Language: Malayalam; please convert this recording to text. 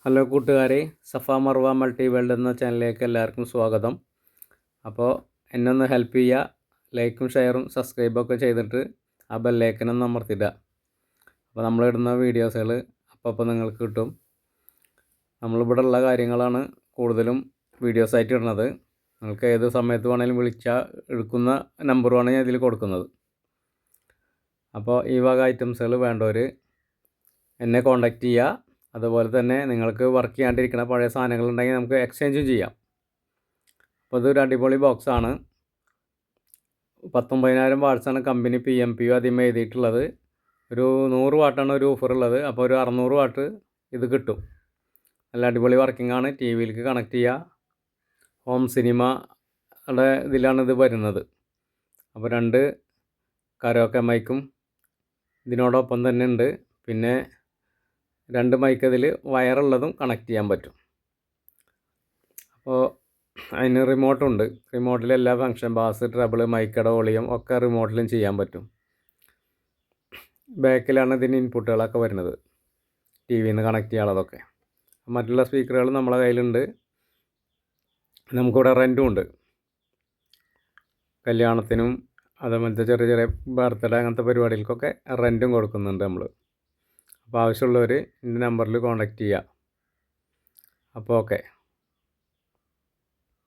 ഹലോ കൂട്ടുകാരെ, സഫ മർവ മൾട്ടി വേൾഡ് എന്ന ചാനലിലേക്ക് എല്ലാവർക്കും സ്വാഗതം. അപ്പോൾ എന്നെ ഒന്ന് ഹെൽപ്പ് ചെയ്യുക, ലൈക്കും ഷെയറും സബ്സ്ക്രൈബൊക്കെ ചെയ്തിട്ട് ആ ബെല്ലൈക്കനൊന്ന് അമർത്തിടുക. അപ്പോൾ നമ്മളിടുന്ന വീഡിയോസുകൾ അപ്പോൾ നിങ്ങൾക്ക് കിട്ടും. നമ്മളിവിടെ ഉള്ള കാര്യങ്ങളാണ് കൂടുതലും വീഡിയോസായിട്ട് ഇടുന്നത്. നിങ്ങൾക്ക് ഏത് സമയത്ത് വേണമെങ്കിലും വിളിച്ചാൽ എടുക്കുന്ന നമ്പറുമാണ് ഞാൻ ഇതിൽ കൊടുക്കുന്നത്. അപ്പോൾ ഈ വക ഐറ്റംസുകൾ വേണ്ടവർ എന്നെ കോൺടാക്റ്റ് ചെയ്യുക. അതുപോലെ തന്നെ നിങ്ങൾക്ക് വർക്ക് ചെയ്യാണ്ടിരിക്കുന്ന പഴയ സാധനങ്ങളുണ്ടെങ്കിൽ നമുക്ക് എക്സ്ചേഞ്ചും ചെയ്യാം. അപ്പോൾ ഇതൊരു അടിപൊളി ബോക്സാണ്. 19,000 വാട്ട്സാണ് കമ്പനി PMPU ആദ്യമേ എഴുതിയിട്ടുള്ളത്. ഒരു 100 വാട്ടാണ് ഒരു ഓഫർ ഉള്ളത്. അപ്പോൾ ഒരു 600 വാട്ട് ഇത് കിട്ടും. നല്ല അടിപൊളി വർക്കിംഗ് ആണ്. ടി വിയിലേക്ക് കണക്ട് ചെയ്യുക. ഹോം സിനിമയുടെ ഇതിലാണ് ഇത് വരുന്നത്. അപ്പോൾ 2 കരോക്കെ മൈക്കും ഇതിനോടൊപ്പം തന്നെ ഉണ്ട്. പിന്നെ 2 മൈക്ക് ഇതിൽ വയറുള്ളതും കണക്ട് ചെയ്യാൻ പറ്റും. അപ്പോൾ അതിന് റിമോട്ടുണ്ട്. റിമോട്ടിൽ എല്ലാ ഫങ്ഷൻ, ബാസ്, ട്രബിൾ, മൈക്കയുടെ വോളിയം ഒക്കെ റിമോട്ടിലും ചെയ്യാൻ പറ്റും. ബാക്കിലാണ് ഇതിന് ഇൻപുട്ടുകളൊക്കെ വരുന്നത്, ടി വിയിൽ നിന്ന് കണക്ട് ചെയ്യാനുള്ളതൊക്കെ. മറ്റുള്ള സ്പീക്കറുകൾ നമ്മളെ കയ്യിലുണ്ട്. നമുക്കിവിടെ റെൻറ്റും ഉണ്ട്. കല്യാണത്തിനും അതേപോലത്തെ ചെറിയ ചെറിയ ബർത്ത്ഡേ അങ്ങനത്തെ പരിപാടികൾക്കൊക്കെ റെൻറ്റും കൊടുക്കുന്നുണ്ട് നമ്മൾ. അപ്പോൾ ആവശ്യമുള്ളവർ എൻ്റെ നമ്പറിൽ കോൺടാക്റ്റ് ചെയ്യുക. അപ്പോൾ ഓക്കെ.